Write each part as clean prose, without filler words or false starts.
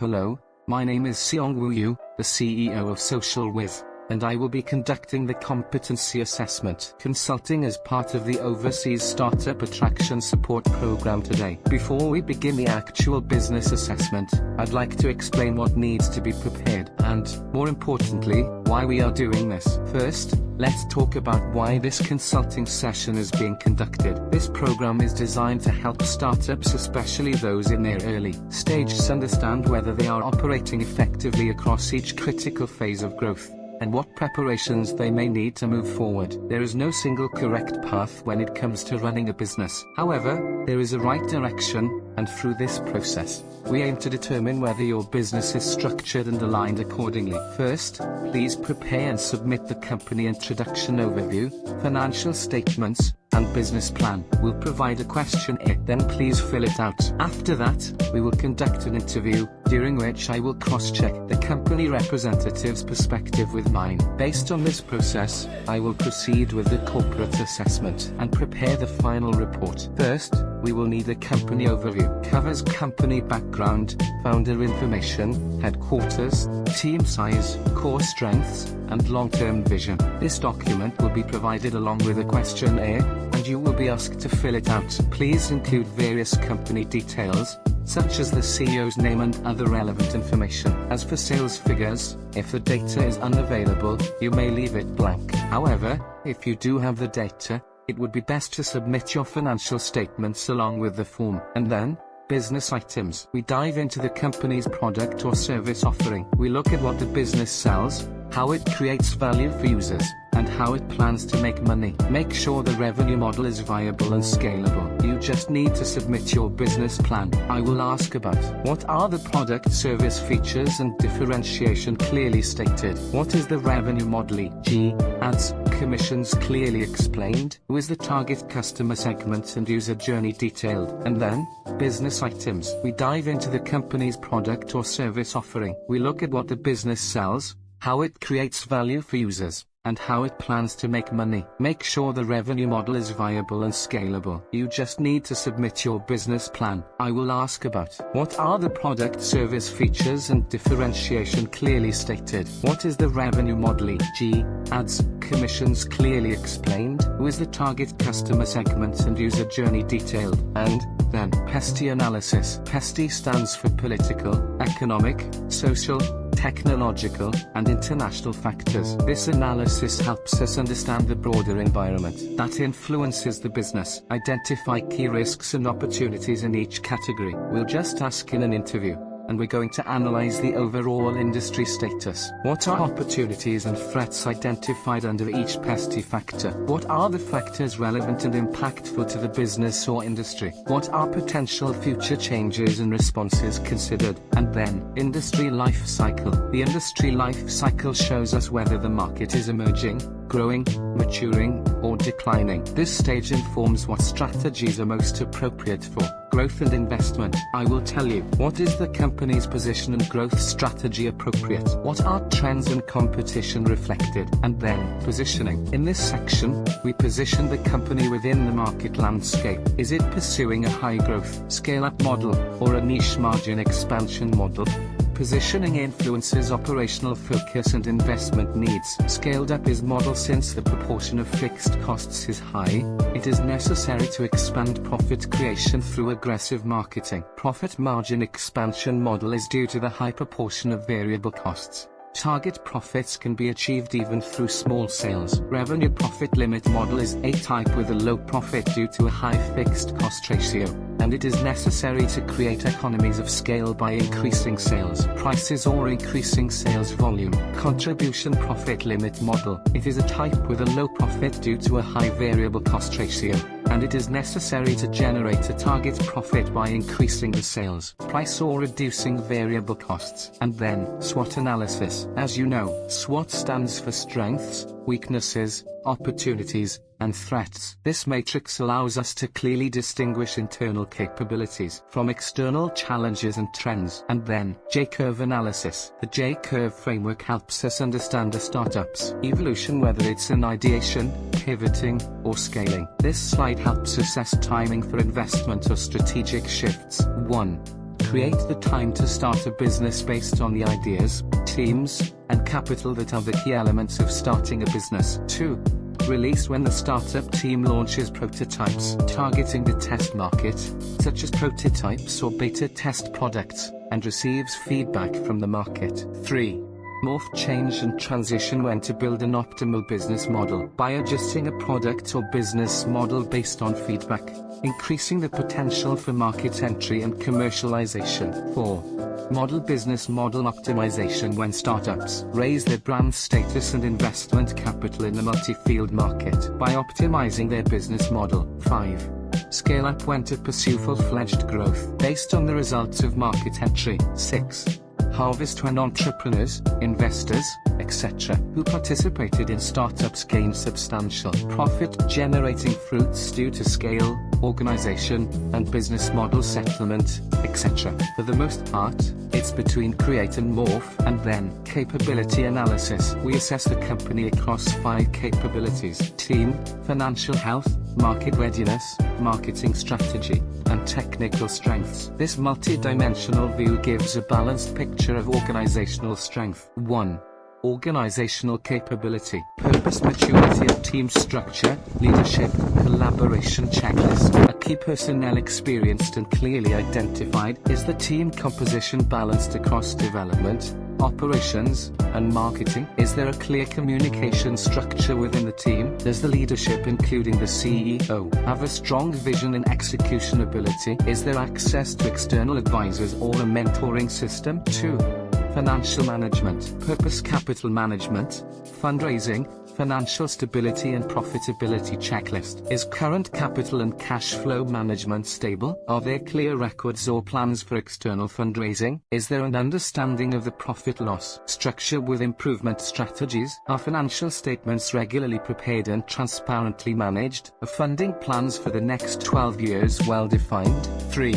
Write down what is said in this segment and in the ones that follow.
Hello, my name is Seong-Woo Yu, the CEO of SocialWiz, and I will be conducting the Competency Assessment Consulting as part of the Overseas Startup Attraction Support Program today. Before we begin the actual business assessment, I'd like to explain what needs to be prepared and, more importantly, why we are doing this. First, let's talk about why this consulting session is being conducted. This program is designed to help startups, especially those in their early stages, understand whether they are operating effectively across each critical phase of growth, and what preparations they may need to move forward. There is no single correct path when it comes to running a business. However, there is a right direction, and through this process, we aim to determine whether your business is structured and aligned accordingly. First, please prepare and submit the company introduction overview, financial statements, and business plan. We'll provide a questionnaire, then please fill it out. After that, we will conduct an interview, during which I will cross-check the company representative's perspective with mine. Based on this process, I will proceed with the corporate assessment and prepare the final report. First, we will need a company overview. Covers company background, founder information, headquarters, team size, core strengths, and long-term vision. This document will be provided along with a questionnaire, and you will be asked to fill it out. Please include various company details, such as the CEO's name and other relevant information. As for sales figures, if the data is unavailable, you may leave it blank. However, if you do have the data, it would be best to submit your financial statements along with the form. And then, business items. We dive into the company's product or service offering. We look at what the business sells, how it creates value for users, and how it plans to make money. Make sure the revenue model is viable and scalable. You just need to submit your business plan. I will ask about what are the product service features and differentiation clearly stated. What is the revenue model, e.g., ads, commissions clearly explained? Who is the target customer segment and user journey detailed? And then, business items. We dive into the company's product or service offering. We look at what the business sells, how it creates value for users, and how it plans to make money. Make sure the revenue model is viable and scalable. You just need to submit your business plan. I will ask about what are the product service features and differentiation clearly stated. What is the revenue model, e.g., ads, commissions clearly explained? Who is the target customer segment and user journey detailed? And then, PESTI analysis. PESTI stands for political, economic, social, technological, and international factors. This analysis helps us understand the broader environment that influences the business, identify key risks and opportunities in each category. We'll just ask in an interview, and we're going to analyze the overall industry status. What are opportunities and threats identified under each PESTI factor? What are the factors relevant and impactful to the business or industry? What are potential future changes and responses considered? And then, industry life cycle. The industry life cycle shows us whether the market is emerging, growing, maturing, or declining. This stage informs what strategies are most appropriate for growth and investment. I will tell you, what is the company's position and growth strategy appropriate? What are trends and competition reflected? And then, positioning. In this section, we position the company within the market landscape. Is it pursuing a high-growth, scale-up model, or a niche margin expansion model? Positioning influences operational focus and investment needs. Scaled up is model since the proportion of fixed costs is high. It is necessary to expand profit creation through aggressive marketing. Profit margin expansion model is due to the high proportion of variable costs. Target profits can be achieved even through small sales. Revenue profit limit model is a type with a low profit due to a high fixed cost ratio, and it is necessary to create economies of scale by increasing sales prices or increasing sales volume. Contribution profit limit model. It is a type with a low profit due to a high variable cost ratio, and it is necessary to generate a target profit by increasing the sales price or reducing variable costs. And then, SWOT analysis. As you know, SWOT stands for strengths, weaknesses, opportunities, and threats. This matrix allows us to clearly distinguish internal capabilities from external challenges and trends. And then, J-curve analysis. The J-curve framework helps us understand a startup's evolution, whether it's in ideation, pivoting, or scaling. This slide helps assess timing for investment or strategic shifts. 1. Create the time to start a business based on the ideas, teams, and capital that are the key elements of starting a business. 2. Release when the startup team launches prototypes targeting the test market, such as prototypes or beta test products, and receives feedback from the market. 3. Morph, change and transition when to build an optimal business model by adjusting a product or business model based on feedback, increasing the potential for market entry and commercialization. 4. Model business model optimization when startups raise their brand status and investment capital in the multi-field market by optimizing their business model. 5. Scale up when to pursue full-fledged growth based on the results of market entry. 6. Harvest when entrepreneurs, investors, etc., who participated in startups gain substantial profit-generating fruits due to scale, organization, and business model settlement, etc. For the most part, it's between create and morph, and then capability analysis. We assess the company across 5 capabilities: team, financial health, market readiness, marketing strategy, and technical strengths. This multi-dimensional view gives a balanced picture of organizational strength. 1. Organizational capability. Purpose, maturity of team structure, leadership, collaboration checklist. A key personnel experienced and clearly identified. Is the team composition balanced across development, operations, and marketing? Is there a clear communication structure within the team? Does the leadership, including the CEO, have a strong vision and execution ability? Is there access to external advisors or a mentoring system? 2. Financial management. Purpose, capital management, fundraising, financial stability and profitability checklist. Is current capital and cash flow management stable? Are there clear records or plans for external fundraising? Is there an understanding of the profit loss structure with improvement strategies? Are financial statements regularly prepared and transparently managed? Are funding plans for the next 12 years well defined? 3.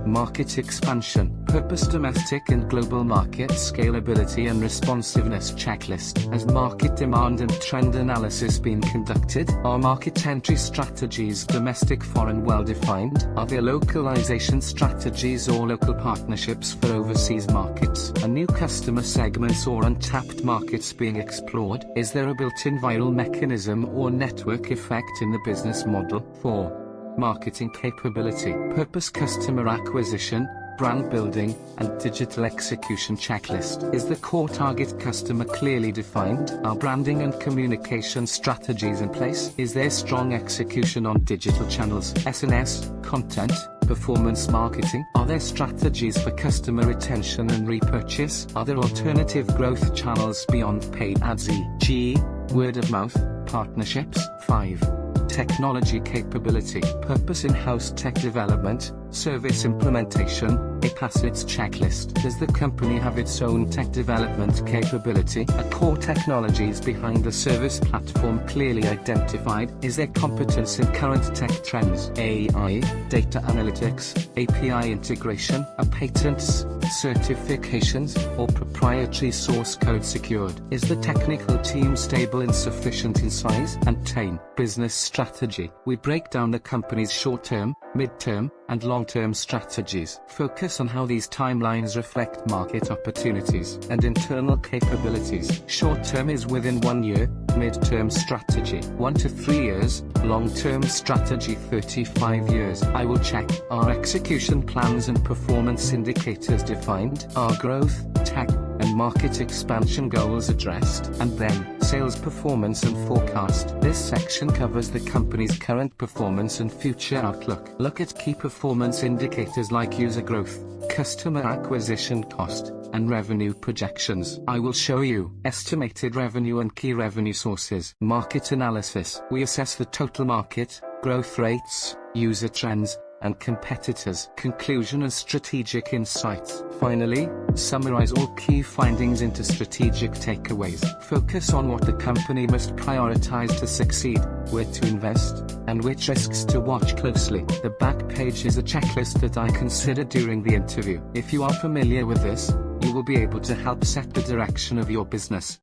Market expansion. Purpose, domestic and global market scalability and responsiveness checklist. Has market demand and trend analysis been conducted? Are market entry strategies domestic, foreign well defined? Are there localization strategies or local partnerships for overseas markets? Are new customer segments or untapped markets being explored? Is there a built-in viral mechanism or network effect in the business model? 4. Marketing capability. Purpose, customer acquisition, brand building, and digital execution checklist. Is the core target customer clearly defined? Are branding and communication strategies in place? Is there strong execution on digital channels, SNS, content, performance marketing? Are there strategies for customer retention and repurchase? Are there alternative growth channels beyond paid ads, e.g., word of mouth, partnerships? 5. Technology capability. Purpose, in-house tech development, service implementation, assets checklist. Does the company have its own tech development capability? Are core technologies behind the service platform clearly identified? Is there competence in current tech trends? AI, data analytics, API integration, are patents, certifications, or proprietary source code secured? Is the technical team stable and sufficient in size? And 10. Business strategy. We break down the company's short-term, mid-term, and long-term strategies. Focus on how these timelines reflect market opportunities and internal capabilities. Short-term is within 1 year, mid-term strategy 1 to 3 years, long-term strategy 35 years. I will check. Are execution plans and performance indicators defined? Are growth, tech, and market expansion goals addressed? And then, sales performance and forecast. This section covers the company's current performance and future outlook. Look at key performance indicators like user growth, customer acquisition cost, and revenue projections. I will show you estimated revenue and key revenue sources. Market analysis. We assess the total market, growth rates, user trends, and competitors. Conclusion and strategic insights. Finally, summarize all key findings into strategic takeaways. Focus on what the company must prioritize to succeed, where to invest, and which risks to watch closely. The back page is a checklist that I considered during the interview. If you are familiar with this, you will be able to help set the direction of your business.